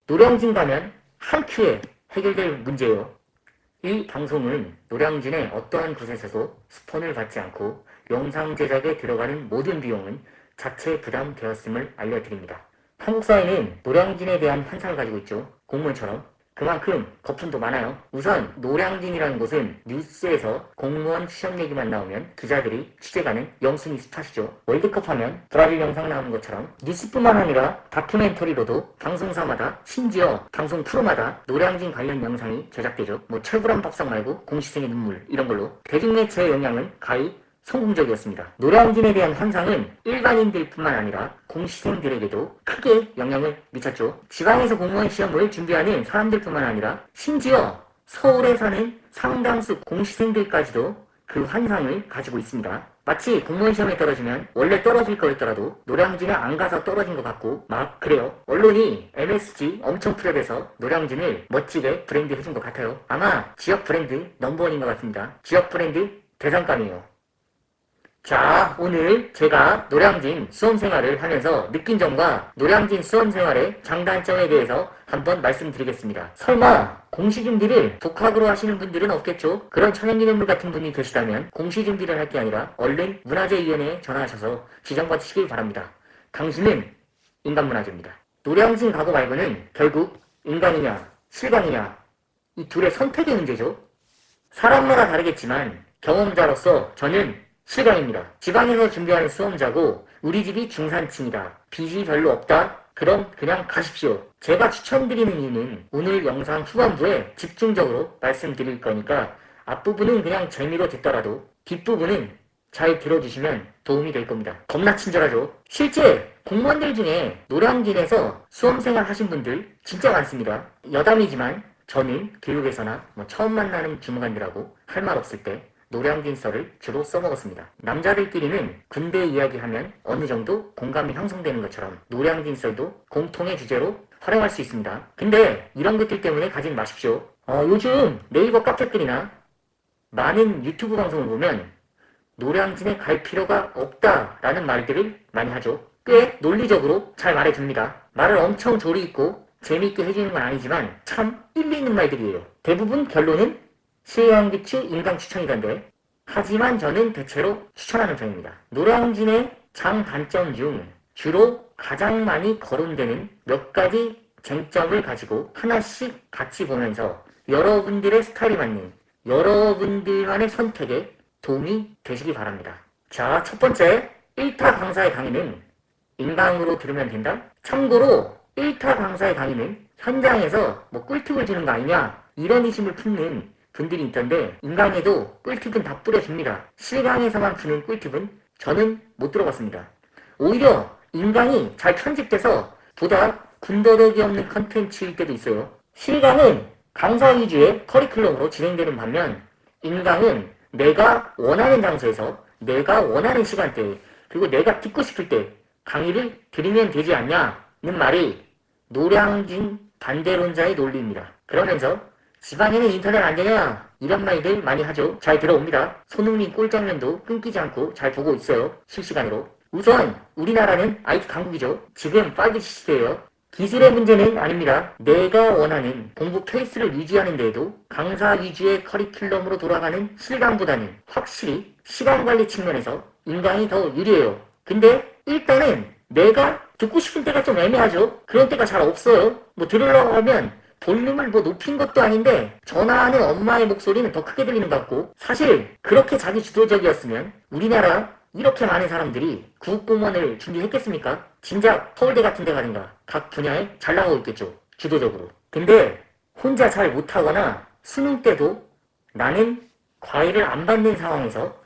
노량진 가면 한 큐에 해결될 문제예요. 이 방송은 노량진의 어떠한 곳에서도 스폰을 받지 않고 영상 제작에 들어가는 모든 비용은 자체 부담되었음을 알려드립니다. 한국 사회는 노량진에 대한 환상을 가지고 있죠. 공무원처럼. 그만큼 거품도 많아요. 우선 노량진이라는 곳은 뉴스에서 공무원 시험 얘기만 나오면 기자들이 취재가는 영순위 스팟이죠. 월드컵 하면 브라질 영상 나오는 것처럼 뉴스뿐만 아니라 다큐멘터리로도 방송사마다 심지어 방송 프로마다 노량진 관련 영상이 제작되죠. 뭐 철불한 밥상 말고 공시생의 눈물 이런 걸로. 대중매체의 영향은 가히 성공적이었습니다. 노량진에 대한 환상은 일반인들뿐만 아니라 공시생들에게도 크게 영향을 미쳤죠. 지방에서 공무원 시험을 준비하는 사람들뿐만 아니라 심지어 서울에 사는 상당수 공시생들까지도 그 환상을 가지고 있습니다. 마치 공무원 시험에 떨어지면 원래 떨어질 거였더라도 노량진에 안 가서 떨어진 것 같고 막 그래요. 언론이 MSG 엄청 풀어대서 노량진을 멋지게 브랜드 해준 것 같아요. 아마 지역 브랜드 넘버원인 것 같습니다. 지역 브랜드 대장감이에요. 자, 오늘 제가 노량진 수험생활을 하면서 느낀 점과 노량진 수험생활의 장단점에 대해서 한번 말씀드리겠습니다. 설마 공시준비를 독학으로 하시는 분들은 없겠죠? 그런 천연기념물 같은 분이 계시다면 공시준비를 할 게 아니라 얼른 문화재위원회에 전화하셔서 지정받으시길 바랍니다. 당신은 인간문화재입니다. 노량진 가고 말고는 결국 인간이냐 실강이냐 이 둘의 선택의 문제죠. 사람마다 다르겠지만 경험자로서 저는 실강입니다. 지방에서 준비하는 수험자고 우리 집이 중산층이다. 빚이 별로 없다. 그럼 그냥 가십시오. 제가 추천드리는 이유는 오늘 영상 후반부에 집중적으로 말씀드릴 거니까 앞부분은 그냥 재미로 듣더라도 뒷부분은 잘 들어주시면 도움이 될 겁니다. 겁나 친절하죠. 실제 공무원들 중에 노량진에서 수험생활 하신 분들 진짜 많습니다. 여담이지만 저는 교육에서나 처음 만나는 주무관들하고 할 말 없을 때 노량진 썰을 주로 써먹었습니다. 남자들끼리는 군대 이야기하면 어느 정도 공감이 형성되는 것처럼 노량진 썰도 공통의 주제로 활용할 수 있습니다. 근데 이런 것들 때문에 가지 마십시오. 요즘 네이버 카페들이나 많은 유튜브 방송을 보면 노량진에 갈 필요가 없다라는 말들을 많이 하죠. 꽤 논리적으로 잘 말해줍니다. 말을 엄청 조리 있고 재미있게 해주는 건 아니지만 참 일리 있는 말들이에요. 대부분 결론은 실강기추 인강추천이던데 하지만 저는 대체로 추천하는 편입니다. 노량진의 장단점 중 주로 가장 많이 거론되는 몇 가지 쟁점을 가지고 하나씩 같이 보면서 여러분들의 스타일에 맞는 여러분들만의 선택에 도움이 되시기 바랍니다. 자, 첫 번째 1타 강사의 강의는 인강으로 들으면 된다? 참고로 1타 강사의 강의는 현장에서 꿀팁을 주는 거 아니냐 이런 의심을 품는 분들이 있던데 인강에도 꿀팁은 다 뿌려줍니다. 실강에서만 주는 꿀팁은 저는 못 들어봤습니다. 오히려 인강이 잘 편집돼서 보다 군더더기 없는 컨텐츠일 때도 있어요. 실강은 강사 위주의 커리큘럼으로 진행되는 반면 인강은 내가 원하는 장소에서 내가 원하는 시간대에 그리고 내가 듣고 싶을 때 강의를 들으면 되지 않냐는 말이 노량진 반대론자의 논리입니다. 그러면서 지방에는 인터넷 안 되냐 이런 말들 많이 하죠. 잘 들어옵니다. 손흥민 골장면도 끊기지 않고 잘 보고 있어요. 실시간으로. 우선 우리나라는 IT 강국이죠. 지금 5G 시대예요. 기술의 문제는 아닙니다. 내가 원하는 공부 페이스를 유지하는 데에도 강사 위주의 커리큘럼으로 돌아가는 실강보다는 확실히 시간관리 측면에서 인강이 더 유리해요. 근데 일단은 내가 듣고 싶은 때가 좀 애매하죠. 그런 때가 잘 없어요. 들으려고 하면 볼륨을 높인 것도 아닌데 전화하는 엄마의 목소리는 더 크게 들리는 것 같고 사실 그렇게 자기 주도적이었으면 우리나라 이렇게 많은 사람들이 구급공무원을 준비했겠습니까? 진작 서울대 같은 데 가든가 각 분야에 잘 나가고 있겠죠. 주도적으로. 근데 혼자 잘 못하거나 수능 때도 나는 과외를 안 받는 상황에서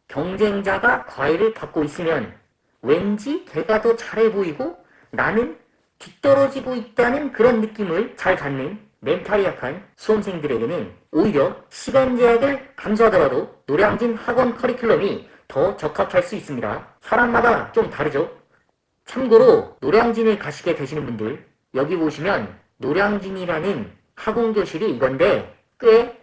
경쟁자가 과외를 받고 있으면 왠지 걔가 더 잘해 보이고 나는 뒤떨어지고 있다는 그런 느낌을 잘 받는 멘탈이 약한 수험생들에게는 오히려 시간 제약을 감수하더라도 노량진 학원 커리큘럼이 더 적합할 수 있습니다. 사람마다 좀 다르죠. 참고로 노량진을 가시게 되시는 분들 여기 보시면 노량진이라는 학원교실이 이건데 꽤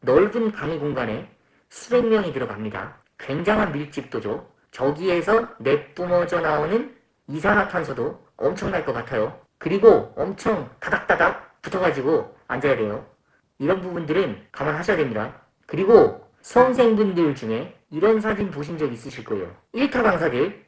넓은 강의 공간에 수백 명이 들어갑니다. 굉장한 밀집도죠. 저기에서 내뿜어져 나오는 이산화탄소도 엄청날 것 같아요. 그리고 엄청 다닥다닥 붙어가지고 앉아야 돼요. 이런 부분들은 감안하셔야 됩니다. 그리고 수험생분들 중에 이런 사진 보신 적 있으실 거예요. 1타 강사들,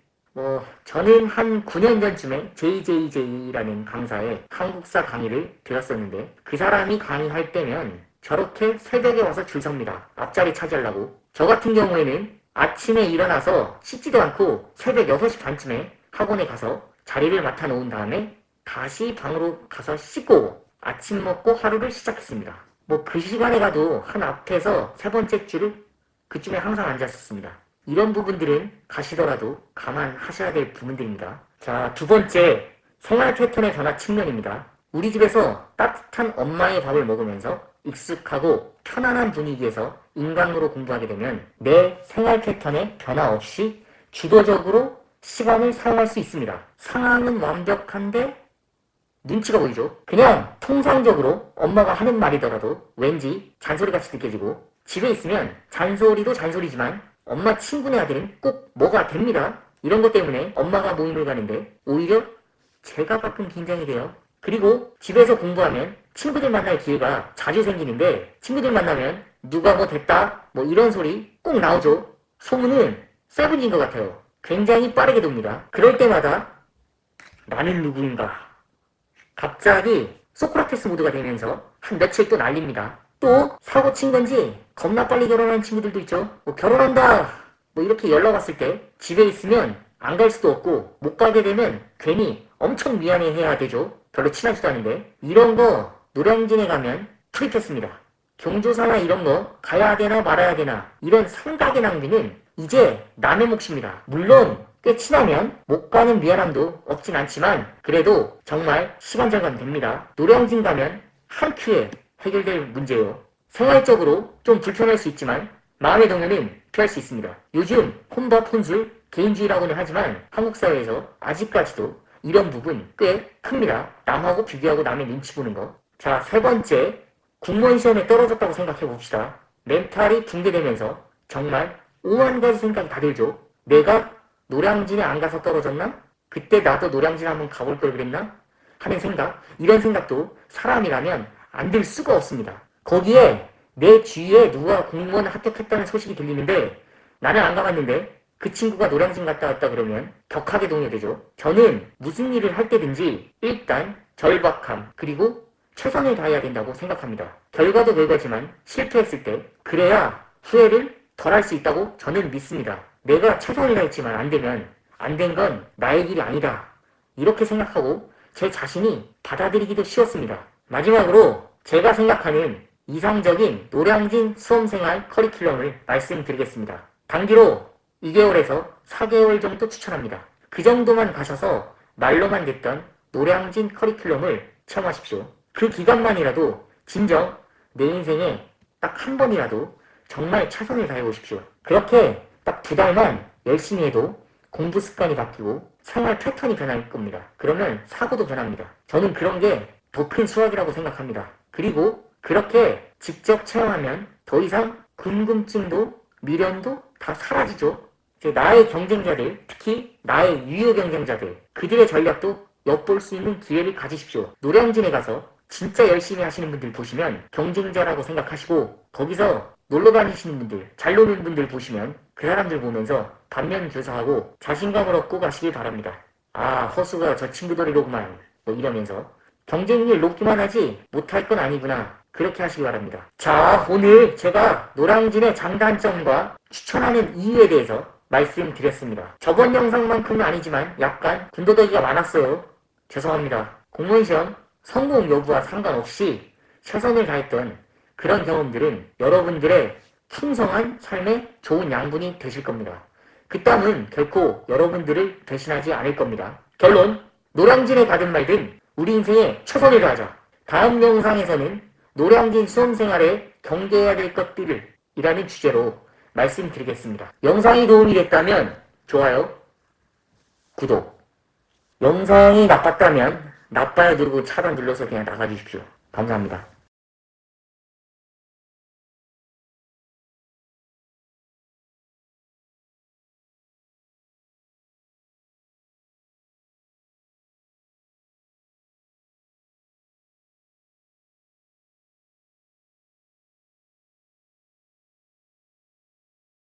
저는 한 9년 전쯤에 JJJ라는 강사의 한국사 강의를 들었었는데 그 사람이 강의할 때면 저렇게 새벽에 와서 줄 섭니다. 앞자리 차지하려고. 저 같은 경우에는 아침에 일어나서 씻지도 않고 새벽 6시 반쯤에 학원에 가서 자리를 맡아 놓은 다음에 다시 방으로 가서 씻고 아침 먹고 하루를 시작했습니다. 그 시간에 가도 한 앞에서 세 번째 줄을 그쯤에 항상 앉았었습니다. 이런 부분들은 가시더라도 감안하셔야 될 부분들입니다. 자, 두 번째, 생활 패턴의 변화 측면입니다. 우리 집에서 따뜻한 엄마의 밥을 먹으면서 익숙하고 편안한 분위기에서 인강으로 공부하게 되면 내 생활 패턴에 변화 없이 주도적으로 시간을 사용할 수 있습니다. 상황은 완벽한데 눈치가 보이죠. 그냥 통상적으로 엄마가 하는 말이더라도 왠지 잔소리같이 느껴지고, 집에 있으면 잔소리도 잔소리지만 엄마 친구네 아들은 꼭 뭐가 됩니다. 이런 것 때문에 엄마가 모임을 가는데 오히려 제가 가끔 긴장이 돼요. 그리고 집에서 공부하면 친구들 만날 기회가 자주 생기는데 친구들 만나면 누가 뭐 됐다 이런 소리 꼭 나오죠. 소문은 세븐인 것 같아요. 굉장히 빠르게 돕니다. 그럴 때마다 나는 누구인가 갑자기 소크라테스 모드가 되면서 한 며칠 또 날립니다. 또 사고 친 건지 겁나 빨리 결혼한 친구들도 있죠. 결혼한다 이렇게 연락 왔을 때 집에 있으면 안 갈 수도 없고 못 가게 되면 괜히 엄청 미안해 해야 되죠. 별로 친하지도 않은데. 이런 거 노량진에 가면 투입했습니다. 경조사나 이런 거 가야 되나 말아야 되나 이런 생각의 낭비는 이제 남의 몫입니다. 물론 꽤 친하면 못 가는 미안함도 없진 않지만 그래도 정말 시간 절감 됩니다. 노량진 가면 한 큐에 해결될 문제예요. 생활적으로 좀 불편할 수 있지만 마음의 동요는 피할 수 있습니다. 요즘 혼밥 혼술 개인주의라고는 하지만 한국 사회에서 아직까지도 이런 부분 꽤 큽니다. 남하고 비교하고 남의 눈치 보는 거. 자, 세 번째, 공무원 시험에 떨어졌다고 생각해 봅시다. 멘탈이 붕괴되면서 정말 오만 가지 생각이 다 들죠. 내가 노량진에 안 가서 떨어졌나? 그때 나도 노량진 한번 가볼 걸 그랬나? 하는 생각. 이런 생각도 사람이라면 안 들 수가 없습니다. 거기에 내 주위에 누가 공무원 합격했다는 소식이 들리는데 나는 안 가봤는데 그 친구가 노량진 갔다 왔다 그러면 격하게 동요되죠. 저는 무슨 일을 할 때든지 일단 절박함 그리고 최선을 다해야 된다고 생각합니다. 결과도 결과지만 실패했을 때 그래야 후회를 덜 할 수 있다고 저는 믿습니다. 내가 최선을 다했지만 안 되면 안 된 건 나의 길이 아니다. 이렇게 생각하고 제 자신이 받아들이기도 쉬웠습니다. 마지막으로 제가 생각하는 이상적인 노량진 수험생활 커리큘럼을 말씀드리겠습니다. 단기로 2개월에서 4개월 정도 추천합니다. 그 정도만 가셔서 말로만 듣던 노량진 커리큘럼을 체험하십시오. 그 기간만이라도 진정 내 인생에 딱 한 번이라도 정말 최선을 다해 보십시오. 그렇게 딱 2달만 열심히 해도 공부 습관이 바뀌고 생활 패턴이 변할 겁니다. 그러면 사고도 변합니다. 저는 그런 게 더 큰 수학이라고 생각합니다. 그리고 그렇게 직접 체험하면 더 이상 궁금증도 미련도 다 사라지죠. 나의 경쟁자들, 특히 나의 유효 경쟁자들, 그들의 전략도 엿볼 수 있는 기회를 가지십시오. 노량진에 가서 진짜 열심히 하시는 분들 보시면 경쟁자라고 생각하시고 거기서 놀러 다니시는 분들, 잘 노는 분들 보시면 그 사람들 보면서 반면 교사하고 자신감을 얻고 가시길 바랍니다. 아, 허수가 저 친구들이로구만 이러면서 경쟁률 높기만 하지 못할 건 아니구나 그렇게 하시기 바랍니다. 자, 오늘 제가 노량진의 장단점과 추천하는 이유에 대해서 말씀드렸습니다. 저번 영상만큼은 아니지만 약간 군더더기가 많았어요. 죄송합니다. 공무원 시험 성공 여부와 상관없이 최선을 다했던 그런 경험들은 여러분들의 풍성한 삶의 좋은 양분이 되실 겁니다. 그 땀은 결코 여러분들을 대신하지 않을 겁니다. 결론, 노량진에 가든 말든 우리 인생에 최선을 다하자. 다음 영상에서는 노량진 수험생활에 경계해야 될 것들을 이라는 주제로 말씀드리겠습니다. 영상이 도움이 됐다면 좋아요, 구독. 영상이 나빴다면 나빠요 누르고 차단 눌러서 그냥 나가주십시오. 감사합니다.